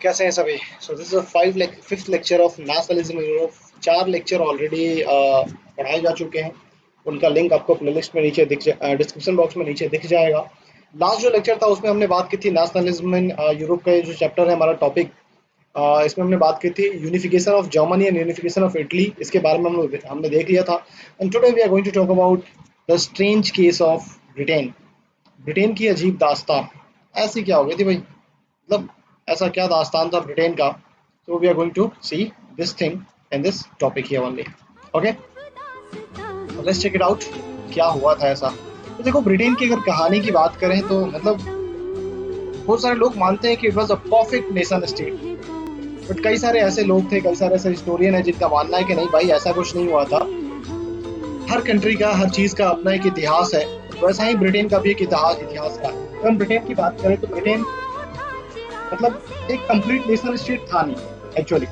कैसे हैं सभी? So this is fifth lecture of nationalism in Europe. 4 lecture already पढ़ाए जा चुके हैं। उनका लिंक आपको प्लेलिस्ट में नीचे डिस्क्रिप्शन बॉक्स में नीचे दिख जाएगा। लास्ट जो लेक्चर था उसमें हमने बात की थी नेशनलिज्म इन यूरोप का। ये जो चैप्टर है हमारा टॉपिक, इसमें हमने बात की थी unification of Germany and unification of Italy. इसके बारे में हमने देख लिया था। And today we are going to talk about the strange case of Britain. Britain की अजीब दास्तां। ऐसी क्या हो गई थी भाई? मतलब ऐसा क्या दास्तान था ब्रिटेन का? So we are going to see this thing in this topic here only. Okay, let's check it out. क्या हुआ था ऐसा? तो देखो, ब्रिटेन की अगर कहानी की बात करें तो मतलब बहुत सारे लोग मानते हैं कि it was a perfect nation state. But कई सारे ऐसे लोग थे, कई सारे ऐसे हिस्टोरियन है जिनका मानना है कि नहीं भाई, ऐसा कुछ नहीं हुआ था। हर कंट्री का, हर चीज का अपना एक इतिहास है। वैसा ही ब्रिटेन का भी एक इतिहास रहा है। तो हम ब्रिटेन की बात करें तो ब्रिटेन मतलब एक कंप्लीट नेशन स्टेट था नहीं एक्चुअली।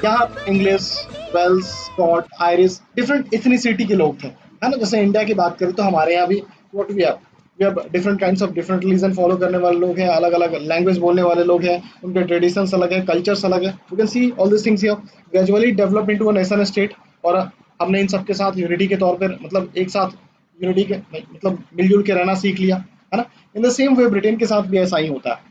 यहाँ English, Wales, Scot, Irish, different ethnicity के लोग थे, है ना। जैसे इंडिया की बात करें तो हमारे यहाँ भी what we have different kinds of different religion follow करने वाले लोग हैं, अलग अलग लैंग्वेज बोलने वाले लोग हैं, उनके ट्रेडिशंस अलग है, कल्चर्स अलग है। You can see all this things here gradually develop into a nation state. और हमने इन सबके साथ यूनिटी के तौर पर मतलब एक साथ यूनिटी के मतलब मिलजुल के रहना सीख लिया, है ना। इन द सेम वे ब्रिटेन के साथ भी ऐसा ही होता है।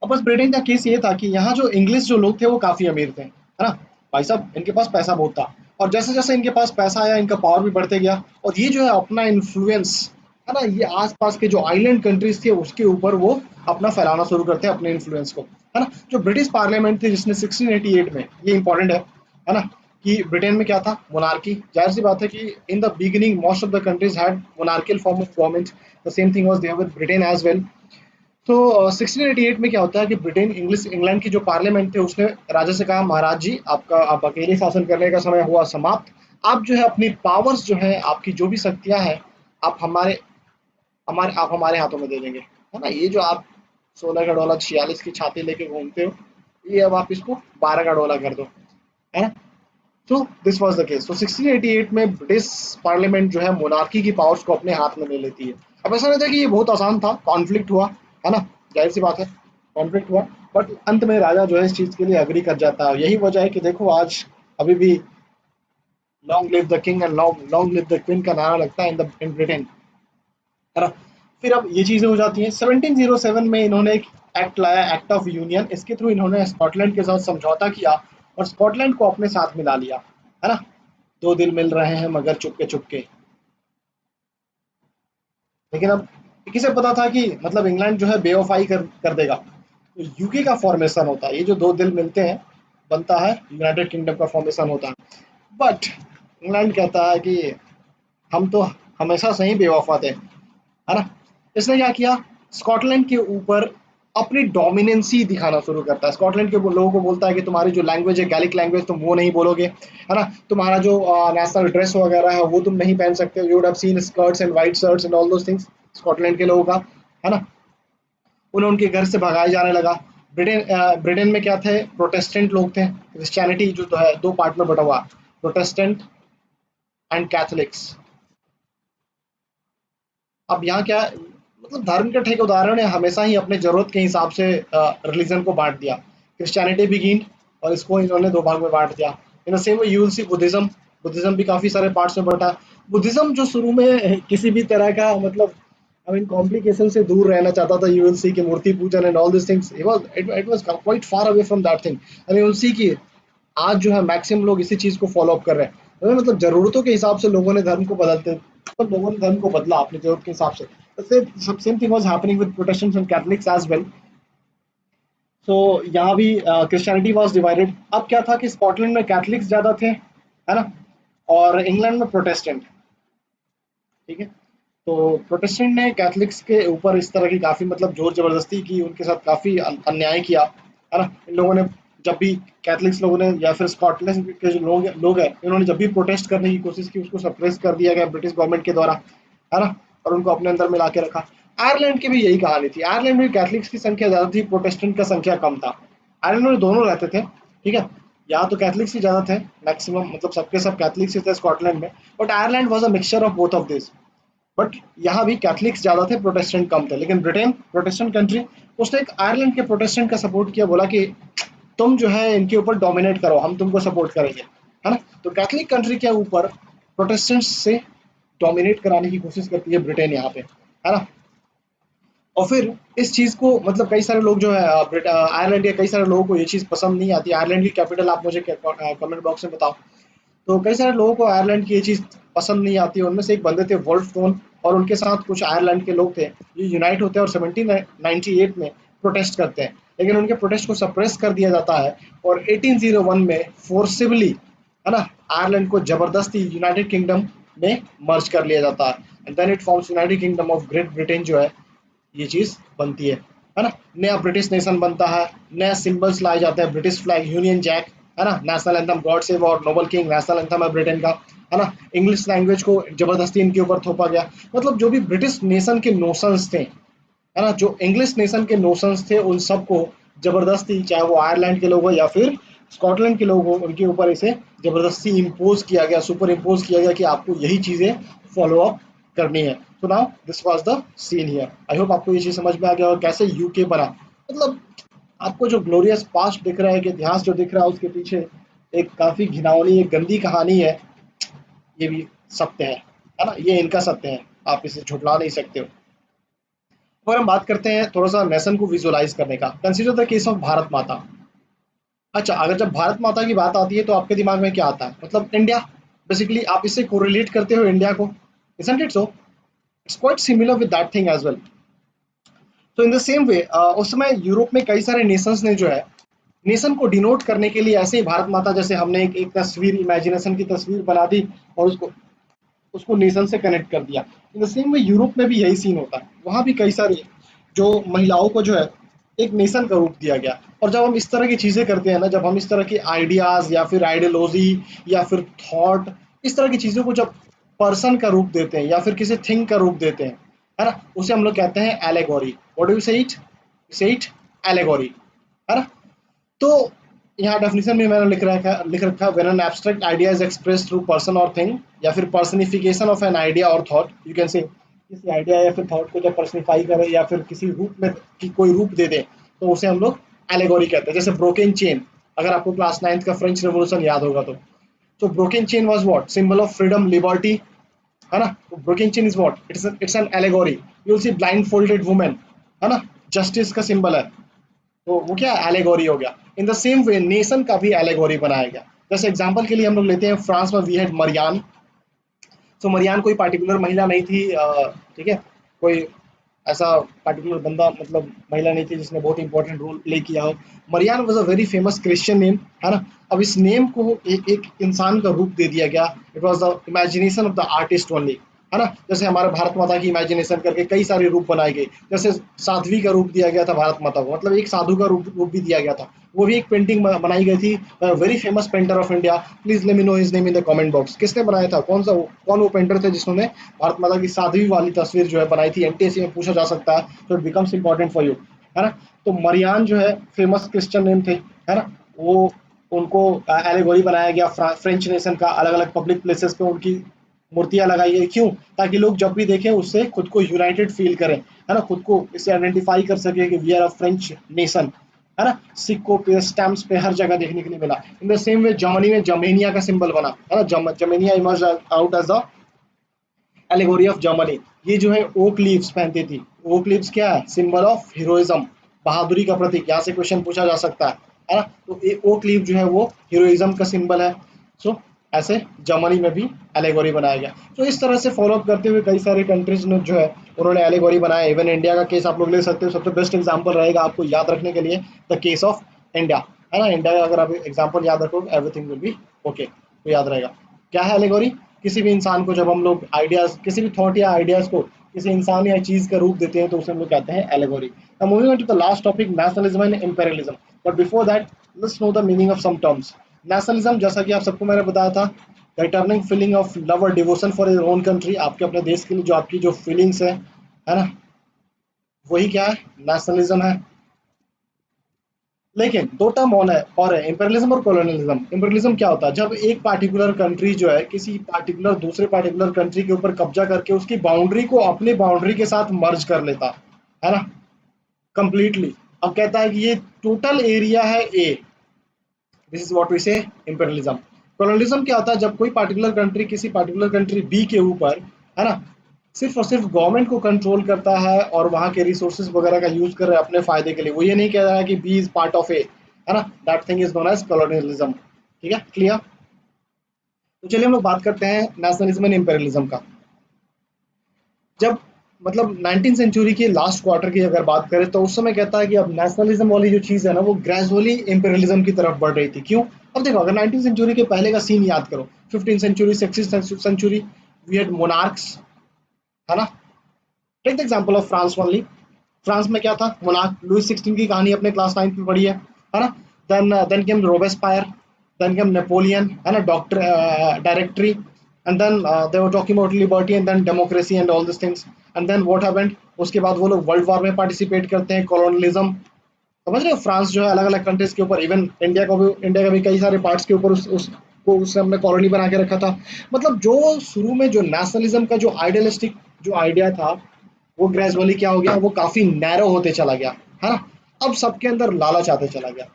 अब बस ब्रिटेन का केस ये था कि यहाँ जो इंग्लिश जो लोग थे वो काफी अमीर थे, है ना। भाई साहब, इनके पास पैसा बहुत था। और जैसे जैसे इनके पास पैसा आया, इनका पावर भी बढ़ते गया। और ये जो है अपना इन्फ्लुएंस, है ना, ये आसपास के जो आइलैंड कंट्रीज थे उसके ऊपर वो अपना फैलाना शुरू करते हैं अपने इन्फ्लुएंस को, है ना। जो ब्रिटिश पार्लियामेंट थी जिसने 1688 में, ये इंपॉर्टेंट है ना, कि ब्रिटेन में क्या था, मोनार्की। जाहिर सी बात है कि in the beginning most of the countries had monarchial form of government. The same thing was there with Britain as well. तो 1688 में क्या होता है कि ब्रिटेन इंग्लैंड की जो पार्लियामेंट थे उसने राजा से कहा, महाराज जी, आप अकेले शासन करने का समय हुआ समाप्त। आप जो है अपनी पावर्स जो है, आपकी जो भी शक्तियां हैं, आप हमारे हमारे आप हमारे हाथों में दे देंगे, है ना। ये जो आप 16 का डोला 46 की छाती लेके घूमते हो, ये अब आप इसको 12 का डोला कर दो, है ना। तो दिस वाज द केस। तो 1688 में ब्रिटिश पार्लियामेंट जो है मोनार्की की पावर्स को अपने हाथ में ले लेती है। अब ऐसा नहीं था कि ये बहुत आसान था, कॉन्फ्लिक्ट हुआ, है ना। जाहिर सी बात है, कॉन्फ्लिक्ट हुआ। बट अंत में राजा जो है इस चीज के लिए अग्री कर जाता है। यही वजह है कि देखो आज अभी भी long live the king and long long live the queen का नारा लगता है इन ब्रिटेन, है ना। फिर अब ये चीजें हो जाती हैं। 1707 में इन्होंने एक एक्ट लाया, एक्ट ऑफ यूनियन। इसके थ्रू इन्होंने स्कॉटलैंड के साथ समझौता किया और स्कॉटलैंड को अपने साथ मिला लिया, है ना। दो दिल मिल रहे हैं मगर चुपके चुपके। लेकिन अब किसे पता था कि मतलब इंग्लैंड जो है बेवफाई कर देगा। तो यूके का फॉर्मेशन होता है, ये जो दो दिल मिलते हैं बनता है यूनाइटेड किंगडम का फॉर्मेशन होता है। बट इंग्लैंड कहता है कि हम तो हमेशा से ही बेवफा थे, है ना। इसने क्या किया, स्कॉटलैंड के ऊपर अपनी डोमिनेंसी दिखाना शुरू करता है। स्कॉटलैंड के लोगों को बोलता है कि तुम्हारी जो लैंग्वेज है गैलिक लैंग्वेज, तुम वो नहीं बोलोगे, है ना। तुम्हारा जो नेशनल ड्रेस वगैरह है वो तुम नहीं पहन सकते। You would have seen skirts and white shirts and all those things Scotland के लोगों का, है ना। उन्हें उनके घर से भगाया जाने लगा। ब्रिटेन में क्या थे, प्रोटेस्टेंट लोग थे। क्रिश्चियनिटी जो तो है दो पार्ट में बटा हुआ, प्रोटेस्टेंट एंड कैथोलिक्स। अब यहाँ क्या है, मतलब धर्म के ठीक उदाहरण ने हमेशा ही अपने जरूरत के हिसाब से रिलीजन को बांट दिया। क्रिश्चियनिटी बिगिन और इसको इन्होंने दो भाग में बांट दिया। इन the same way you will C Buddhism. Buddhism भी काफी सारे पार्ट्स में बटा। बुद्धिज्म जो शुरू में किसी भी तरह का मतलब आई मीन कॉम्प्लिकेशन से दूर रहना चाहता था। यू विल सी की मूर्ति पूजन and all this things, it was quite far away from that thing. And you will सी की आज जो है मैक्सिमम लोग इसी चीज को फॉलो अप कर रहे हैं। तो मतलब जरूरतों के हिसाब से लोगों ने धर्म को बदलते, तो लोगों ने धर्म को बदला अपनी जरूरत के हिसाब से। Same thing was happening with Protestants and Catholics as well. So यहाँ भी क्रिश्चियनिटी वाज डिवाइडेड। अब क्या था कि स्कॉटलैंड में कैथलिक्स ज्यादा थे, है ना, और इंग्लैंड में प्रोटेस्टेंट, ठीक है। तो प्रोटेस्टेंट ने कैथलिक्स के ऊपर इस तरह की काफी मतलब जोर जबरदस्ती की, उनके साथ काफी अन्याय किया, है ना। इन लोगों ने जब भी कैथलिक्स लोगों ने या फिर स्कॉटलैंड के जो लोग हैं, इन्होंने जब भी प्रोटेस्ट करने की कोशिश की उसको सप्रेस कर दिया गया ब्रिटिश गवर्नमेंट के द्वारा, है ना, और उनको अपने अंदर मिला के रखा। आयरलैंड की भी यही कहानी थी। आयरलैंड में कैथलिक्स की संख्या ज्यादा थी, प्रोटेस्टेंट का संख्या कम था। आयरलैंड में दोनों रहते थे, ठीक है। यहाँ तो कैथलिक्स ही ज्यादा थे मैक्सिमम, मतलब सबके सब कैथलिक्स ही थे स्कॉटलैंड में। But Ireland was a mixture of both of this. But यहाँ भी कैथलिक्स ज़्यादा थे, प्रोटेस्टेंट कम थे। लेकिन ब्रिटेन प्रोटेस्टेंट कंट्री, उसने एक आयरलैंड के प्रोटेस्टेंट का सपोर्ट किया, बोला कि तुम जो है इनके ऊपर डोमिनेट करो, हम तुमको सपोर्ट करेंगे, है ना। तो कैथलिक कंट्री के ऊपर प्रोटेस्टेंट से डोमिनेट कराने की कोशिश करती है ब्रिटेन यहाँ पे, है ना। और फिर इस चीज़ को मतलब कई सारे लोग जो है आयरलैंड के कई सारे लोगों को ये चीज़ पसंद नहीं आती। आयरलैंड की कैपिटल आप मुझे कमेंट बॉक्स में बताओ। तो कई सारे लोगों को आयरलैंड की ये चीज़ पसंद नहीं आती। उनमें से एक बंदे थे वोल्फ टोन, और उनके साथ कुछ आयरलैंड के लोग थे, ये यूनाइट होते हैं और 1798 में प्रोटेस्ट करते हैं। लेकिन उनके प्रोटेस्ट को सप्रेस कर दिया जाता है, और 1801 में फोर्सिबली, है ना, आयरलैंड को जबरदस्ती यूनाइटेड किंगडम में मर्ज कर लिया जाता है। And then it forms United Kingdom of Great Britain जो है, ये चीज़ बनती है ना। नया ब्रिटिश नेशन बनता है, नया सिंबल्स लाए जाते हैं, ब्रिटिश फ्लैग, यूनियन जैक, है ना, नेशनल एंथम गॉड सेव और नोबल किंग नेशनल एंथम है ब्रिटेन का, है ना। इंग्लिश लैंग्वेज को जबरदस्ती इनके ऊपर थोपा गया। मतलब जो भी ब्रिटिश नेशन के नोशंस थे, है ना, जो इंग्लिश नेशन के नोशंस थे, उन सबको जबरदस्ती, चाहे वो आयरलैंड के लोग हो या फिर स्कॉटलैंड के लोग हो, उनके ऊपर इसे जबरदस्ती इम्पोज किया गया, सुपर इम्पोज किया गया कि आपको यही चीज़ें फॉलो अप करनी है। तो now this was the scene here. I hope आपको ये चीज़ समझ में आ गया और कैसे यूके बना। मतलब आपको जो ग्लोरियस पास्ट दिख रहा है, कि इतिहास जो दिख रहा है, उसके पीछे एक काफ़ी घिनौनी, एक गंदी कहानी है। ये भी सत्य है ना, ये इनका सत्य है, आप इसे झुठला नहीं सकते हो। और हम बात करते हैं थोड़ा सा नेशन को विजुअलाइज करने का। Consider the case of Bharat माता। अच्छा, अगर जब भारत माता की बात आती है तो आपके दिमाग में क्या आता है? मतलब इंडिया, बेसिकली आप इससे कोरिलेट करते हो इंडिया को, isn't it so? It's quite similar with that thing as well. तो इन द सेम वे उस समय यूरोप में कई सारे नेशंस ने जो है, नेशन को डिनोट करने के लिए ऐसे ही भारत माता जैसे हमने एक तस्वीर, इमेजिनेशन की तस्वीर बना दी और उसको उसको नेशन से कनेक्ट कर दिया। इन द सेम वे यूरोप में भी यही सीन होता है। वहाँ भी कई सारी जो महिलाओं को जो है एक नेशन का रूप दिया गया। और जब हम इस तरह की चीज़ें करते हैं ना, जब हम इस तरह की आइडियाज़ या फिर आइडियोलॉजी या फिर थॉट, इस तरह की चीज़ों को जब पर्सन का रूप देते हैं या फिर किसी थिंग का रूप देते हैं, है ना, उसे हम लोग कहते हैं एलेगोरी। व्हाट डू यू से इट एलेगोरी, है ना। तो यहाँ डेफिनेशन में मैंने लिख रखा when an abstract idea is express through person और थिंग, या फिर पर्सनिफिकेशन ऑफ एन आइडिया और थॉट, यू कैन से किसी आइडिया या फिर थॉट को जब पर्सनिफाई करे या फिर किसी रूप में की कोई रूप दे दे, तो उसे हम लोग एलेगोरी कहते हैं। जैसे ब्रोकन चेन, अगर आपको क्लास 9th का फ्रेंच रेवोल्यूशन याद होगा तो broken chain was what, symbol of freedom, liberty, है ना। तो broken chain is what, it's an allegory. You will C blind folded women, है ना, जस्टिस का सिंबल है। तो वो क्या एलेगोरी हो गया। इन द सेम वे नेशन का भी एलेगोरी बनाया गया। जैसे एग्जांपल के लिए हम लोग लेते हैं फ्रांस में वी हैड मरियान। तो मरियान कोई पार्टिकुलर महिला नहीं थी, ठीक है, कोई ऐसा पार्टिकुलर बंदा, मतलब महिला नहीं थी जिसने बहुत इंपॉर्टेंट रोल प्ले किया हो। Marianne was a very famous Christian name, है ना। अब इस नेम को एक इंसान का रूप दे दिया गया। It was the imagination of the artist only, है ना। जैसे हमारे भारत माता की इमेजिनेशन करके कई सारे रूप बनाए गए। जैसे साध्वी का रूप दिया गया था भारत माता को, मतलब एक साधु का रूप भी दिया गया था। वो भी एक पेंटिंग बनाई गई थी। Very famous painter of India, please let me know his name in the comment box. किसने बनाया था, कौन वो पेंटर थे जिन्होंने भारत माता की साध्वी वाली तस्वीर जो है बनाई थी? एनटीएससी में पूछा जा सकता है, तो it becomes important for you, है ना। तो मरियान जो है फेमस क्रिश्चियन नेम थे, है ना। वो उनको एलेगोरी बनाया गया फ्रेंच नेशन का। अलग अलग पब्लिक प्लेसेस पे उनकी मूर्तियां लगाई गई, क्यों? ताकि लोग जब भी देखें उससे खुद को यूनाइटेड फील करें, है ना, खुद को इससे आइडेंटिफाई कर सके कि we are a French nation, है ना। सिक्कों पे, स्टैम्प्स पे, हर जगह देखने के लिए मिला। In the same way Germany में जर्मेनिया का सिंबल बना, है ना। Germania emerge out as the allegory of Germany. ये जो है ओक लीव्स पहनती थी। ओक लीव्स क्या है? सिंबल ऑफ हीरोइज्म, बहादुरी का प्रतीक। यहाँ से क्वेश्चन पूछा जा सकता है ना। तो ये ओक लीव जो है वो हीरोइज्म का सिंबल है। सो ऐसे जर्मनी में भी एलेगोरी बनाया गया। तो इस तरह से फॉलो अप करते हुए कई सारे कंट्रीज ने जो है उन्होंने एलेगोरी बनाया। इवन इंडिया का केस आप लोग ले सकते हो, सबसे बेस्ट एग्जाम्पल रहेगा आपको याद रखने के लिए द केस ऑफ इंडिया, है ना। इंडिया का अगर आप एग्जाम्पल याद रखोगे एवरीथिंग विल बी ओके, तो याद रहेगा। क्या है एलेगोरी? किसी भी इंसान को जब हम लोग आइडियाज, किसी भी थॉट या आइडियाज को किसी इंसान या चीज का रूप देते हैं तो उसे हम लोग कहते हैं allegory. Now moving on to the last topic, nationalism and imperialism. But before that let's know the meaning of some terms. Nationalism, जैसा कि आप सबको मैंने बताया था, रिटर्निंग फीलिंग ऑफ लव और devotion for your own country. आपके अपने देश के लिए जो आपकी जो फीलिंग्स है ना, वही क्या है? नेशनलिज्म है। लेकिन दो टर्म और है, इंपेरियलिज्म और कॉलोनियलिज्म। इंपेरियलिज्म क्या होता है? जब एक पार्टिकुलर कंट्री जो है किसी पार्टिकुलर दूसरे पार्टिकुलर कंट्री के ऊपर कब्जा करके उसकी बाउंड्री को अपनी बाउंड्री के साथ मर्ज कर लेता है ना, कंप्लीटली। अब कहता है कि ये टोटल एरिया है ए, दिस इज व्हाट वी से इंपेरियलिज्म। कॉलोनियलिज्म क्या होता है? जब कोई पार्टिकुलर कंट्री किसी पार्टिकुलर कंट्री बी के ऊपर, है ना, सिर्फ और सिर्फ गवर्नमेंट को कंट्रोल करता है और वहां के रिसोर्सेज वगैरह का यूज कर रहा है अपने फायदे के लिए, वो ये नहीं कह रहा है कि B is part of A, है ना, that thing is known as colonialism. ठीक है, क्लियर? तो चलिए हम लोग बात करते हैं नेशनलिज्म एंड इंपेरियलिज्म का। जब मतलब 19 सेंचुरी के लास्ट क्वार्टर की अगर बात करें तो उस समय कहता है कि अब नेशनलिज्म वाली जो चीज है ना वो ग्रेजुअली इंपेरियलिज्म की तरफ बढ़ रही थी। क्यों? अब देखो, अगर 19 सेंचुरी के पहले का सीन याद करो, 15 century 16 century, we had monarchs, है ना। Take the example of France only. France में क्या था? मोनार्क, लुइस 16 की कहानी अपने क्लास 9 में पढ़ी है ना। Then came Robespierre, then came Napoleon, है ना, doctor directory, and then they were talking about liberty and then democracy and all this things, and then what happened? उसके बाद वो लोग वर्ल्ड वॉर में पार्टिसिपेट करते हैं, कॉलोनियलिज्म। समझ रहे हो? फ्रांस जो है अलग अलग कंट्रीज के ऊपर, इवन इंडिया का भी कई सारे पार्ट्स के ऊपर उसको उसने अपने कॉलोनी बना के रखा था। मतलब जो शुरू में जो नेशनलिज्म का जो आइडियलिस्टिक जो आइडिया था वो ग्रेजुअली क्या हो गया, वो काफी नैरो होते चला गया, है ना। अब सबके अंदर लालच आते चला गया।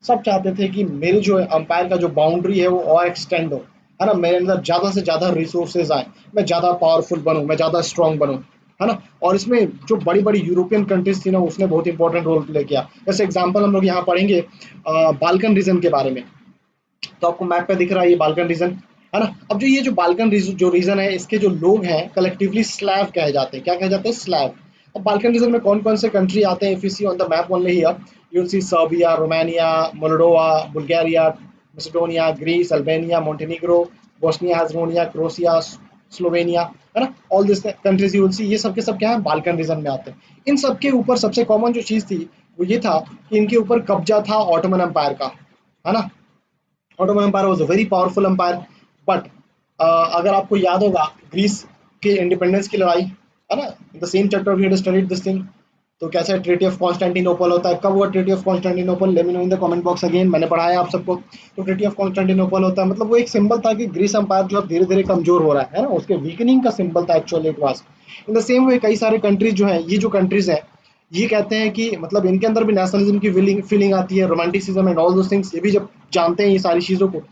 सब चाहते थे कि मेरी जो अंपायर का जो बाउंड्री है वो और एक्सटेंड हो, है ना, मेरे अंदर ज्यादा से ज्यादा रिसोर्सेज आए, मैं ज्यादा पावरफुल बनूं, मैं ज्यादा स्ट्रांग बनूं, है ना। और इसमें जो बड़ी बड़ी यूरोपियन कंट्रीज थी ना उसने बहुत इंपॉर्टेंट रोल प्ले किया। जैसे एग्जांपल हम लोग यहाँ पढ़ेंगे बाल्कन रीजन के बारे में। तो आपको मैप पे दिख रहा है ये बाल्कन रीजन, है ना। अब जो ये जो बाल्कन जो रीजन है इसके जो लोग हैं कलेक्टिवली स्लैव कहे जाते हैं। क्या कहे जाते हैं? स्लैव। अब बाल्कन रीजन में कौन कौन से कंट्री आते हैं? If you see on the map only here, you will see Serbia, Romania, Moldova, Bulgaria, Macedonia, Greece, Albania, Montenegro, Bosnia Herzegovina, Croatia, Slovenia, है ना। All this countries you will see, ये सब के सब क्या है? बाल्कन रीजन में आते हैं। इन सब के ऊपर सबसे कॉमन जो चीज थी वो ये था कि इनके ऊपर कब्जा था ऑटोमन एम्पायर का, है ना। Ottoman empire was a very powerful empire. But अगर आपको याद होगा ग्रीस के इंडिपेंडेंस की लड़ाई, है ना, the same chapter we had studied this thing. तो कैसे ट्रीटी ऑफ कॉन्स्टेंटिनोपल होता है? कब हुआ treaty of Constantinople? Let me know in the comment box again, मैंने पढ़ाया आप सबको। तो ट्रीटी ऑफ कॉन्स्टेंटिनोपल होता है मतलब वो एक सिंबल था कि ग्रीस एम्पायर जो धीरे धीरे कमजोर हो रहा है ना, उसके वीकनिंग का सिंबल था actually it was. In the same वे कई सारे कंट्रीज जो है, ये जो कंट्रीज है ये कहते हैं कि मतलब इनके अंदर भी नेशनलिज्म की फीलिंग फीलिंग आती है, romanticism and all those things, ये भी जब जानते हैं ये सारी चीजों को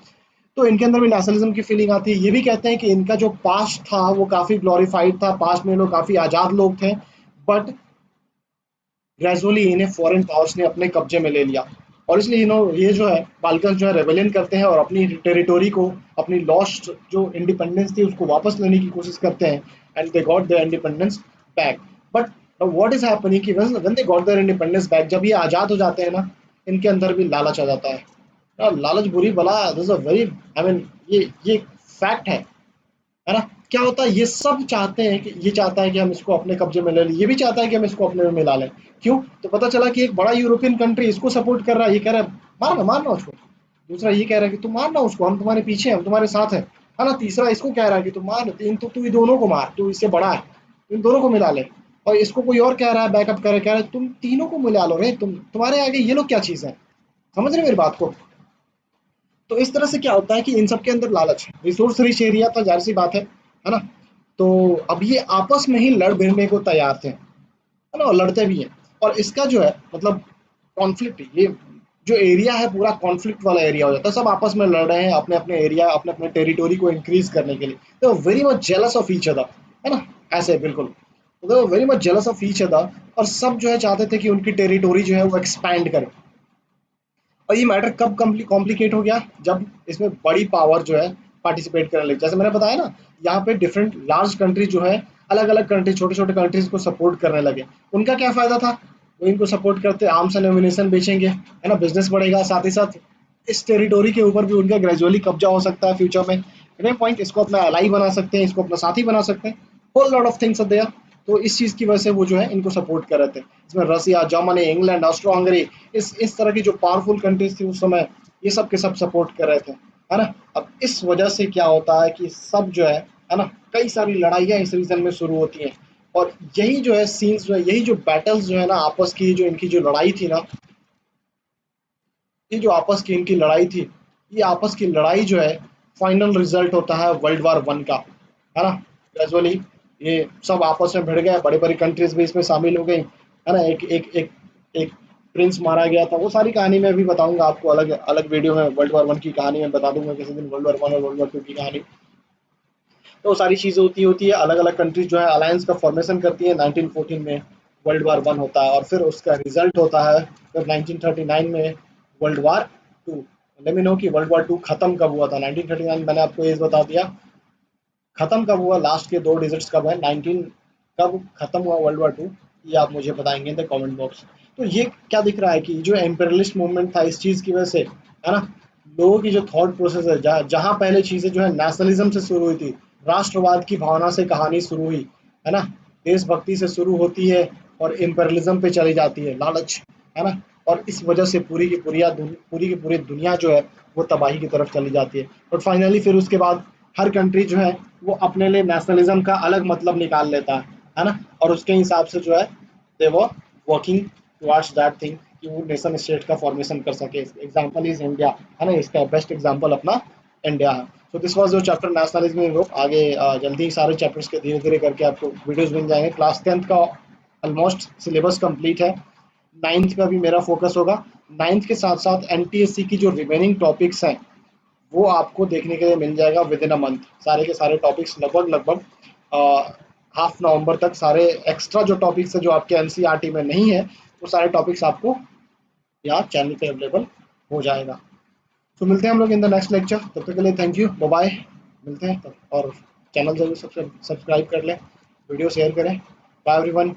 तो इनके अंदर भी नेशनलिज्म की फीलिंग आती है। ये भी कहते हैं कि इनका जो पास्ट था वो काफी ग्लोरीफाइड था, पास्ट में लोग काफी आजाद लोग थे, बट ग्रेजुअली इन्हें फॉरेन पावर्स ने अपने कब्जे में ले लिया। और इसलिए ये जो है बाल्कन जो है रेबेलियन करते हैं और अपनी टेरिटोरी को, अपनी लॉस्ट जो इंडिपेंडेंस थी उसको वापस लेने की कोशिश करते हैं, and they got their independence back. But what is happening कि when they got their independence back, जब ये आजाद हो जाते हैं ना, इनके अंदर भी लालच आ जाता है। लालच बुरी बला, this a very, I mean, ये फैक्ट है ना। क्या होता है? ये सब चाहते हैं कि ये चाहता है कि हम इसको अपने कब्जे में ले लें, ये भी चाहता है कि हम इसको अपने में मिला लें। क्यों? तो पता चला कि एक बड़ा यूरोपियन कंट्री इसको सपोर्ट कर रहा है, ये कह रहा है मारना मारना उसको। दूसरा ये कह रहा है कि तुम मारना उसको, हम तुम्हारे पीछे हैं, हम तुम्हारे साथ हैं, है ना। तीसरा इसको कह रहा है कि तुम मार, तू इन दोनों को मार, तू इससे बड़ा है, इन दोनों को मिला ले। और इसको कोई और कह रहा है, बैकअप कह रहा है तुम तीनों को मिला लो रे, तुम्हारे आगे ये लोग क्या चीज है? समझ रहे मेरी बात को? तो इस तरह से क्या होता है कि इन सब के अंदर लालच, रिसोर्स रिच एरिया था, जाहिर सी बात है ना। तो अब ये आपस में ही लड़ भिड़ने को तैयार थे, है ना, और लड़ते भी हैं। और इसका जो है मतलब कॉन्फ्लिक्ट, ये जो एरिया है पूरा कॉन्फ्लिक्ट वाला एरिया हो जाता है, सब आपस में लड़ रहे हैं अपने अपने एरिया, अपने अपने टेरिटोरी को इंक्रीज करने के लिए। तो very much jealous of each other, है ना, ऐसे बिल्कुल। तो very much jealous of each other, और सब जो है चाहते थे कि उनकी टेरिटोरी जो है वो एक्सपैंड करे। और ये मैटर कब कॉम्प्लिकेट हो गया? जब इसमें बड़ी पावर जो है पार्टिसिपेट करने लगी। जैसे मैंने बताया ना, यहाँ पे डिफरेंट लार्ज कंट्री जो है अलग अलग कंट्री, छोटे छोटे कंट्रीज को सपोर्ट करने लगे। उनका क्या फायदा था? वो इनको सपोर्ट करते, आर्म्स एंड एम्यूनिशन बेचेंगे, है ना, बिजनेस बढ़ेगा, साथ ही साथ इस टेरिटोरी के ऊपर भी उनका ग्रेजुअली कब्जा हो सकता है फ्यूचर में। पॉइंट, इसको अपना एलाई बना सकते हैं, इसको अपना साथी बना सकते हैं, whole lot of things are there. तो इस चीज की वजह से वो जो है इनको सपोर्ट कर रहे थे। इसमें रसिया, जर्मनी, इंग्लैंड, ऑस्ट्रो हंगरी, इस तरह की जो पावरफुल कंट्रीज थी उस समय, ये सब के सब सपोर्ट कर रहे थे, है ना। अब इस वजह से क्या होता है कि सब जो है ना, कई सारी लड़ाइयाँ इस रीजन में शुरू होती हैं। और यही जो है सीन्स जो है, यही जो बैटल्स जो है ना आपस की, जो इनकी जो लड़ाई थी ना, ये जो आपस की इनकी लड़ाई थी, ये आपस की लड़ाई जो है फाइनल रिजल्ट होता है वर्ल्ड वार 1 का, है ना। ग्रेजुअली ये सब आपस में भिड़ गए, बड़ी बड़ी कंट्रीज भी इसमें शामिल हो गई, है ना। एक एक एक एक प्रिंस मारा गया था, वो सारी कहानी मैं अभी बताऊंगा आपको, अलग अलग वीडियो में वर्ल्ड वार 1 की कहानी मैं बता दूंगा किसी दिन, वर्ल्ड वार 1 और वर्ल्ड वार 2 की कहानी। तो सारी चीज़ें होती है, अलग अलग कंट्रीज जो है अलायंस का फॉर्मेशन करती है। 1914 में वर्ल्ड वार 1 होता है, और फिर उसका रिजल्ट होता है फिर 1939 में world war 2। Late me no कि वर्ल्ड वार 2 खत्म कब हुआ था। 1939 मैंने आपको ये बता दिया, खत्म कब हुआ, लास्ट के 2 डिजिट्स कब है, 19 कब खत्म हुआ वर्ल्ड वार 2, ये आप मुझे बताएंगे इन द कमेंट बॉक्स। तो ये क्या दिख रहा है कि जो एम्पेरियलिस्ट मूवमेंट था इस चीज़ की वजह से, है ना, लोगों की जो थॉट प्रोसेस है, जहाँ पहले चीज़ें जो है नेशनलिज्म से शुरू हुई थी, राष्ट्रवाद की भावना से कहानी शुरू हुई, है ना, देशभक्ति से शुरू होती है और इम्पेरियलिज्म पे चली जाती है, लालच, है ना। और इस वजह से पूरी की पूरी दुनिया जो है वो तबाही की तरफ चली जाती है। और फाइनली फिर उसके बाद हर कंट्री जो है वो अपने लिए नेशनलिज्म का अलग मतलब निकाल लेता है ना। और उसके हिसाब से जो है दे वो वर्किंग टुवर्ड्स दैट थिंग कि वो नेशन स्टेट का फॉर्मेशन कर सके। एग्जांपल इज इंडिया, है ना, इसका बेस्ट एग्जांपल अपना इंडिया है। So this was your chapter nationalism in Europe. आगे जल्दी ही सारे चैप्टर्स के धीरे धीरे करके आपको वीडियोस मिल जाएंगे। क्लास 10th का ऑलमोस्ट सिलेबस कंप्लीट है, 9th पे भी मेरा फोकस होगा। 9th के साथ साथ एनटीएससी की जो रिमेनिंग टॉपिक्स हैं वो आपको देखने के लिए मिल जाएगा विद इन अ मंथ। सारे के सारे टॉपिक्स लगभग लगभग हाफ नवंबर तक, सारे एक्स्ट्रा जो टॉपिक्स है जो आपके एनसीईआरटी में नहीं है, वो सारे टॉपिक्स आपको यहाँ चैनल पे अवेलेबल हो जाएगा। तो मिलते हैं हम लोग इन द नेक्स्ट लेक्चर, तब तक के लिए थैंक यू, बाय बाय। मिलते हैं तब, और चैनल जरूर सब्सक्राइब कर लें, वीडियो शेयर करें। Bye everyone.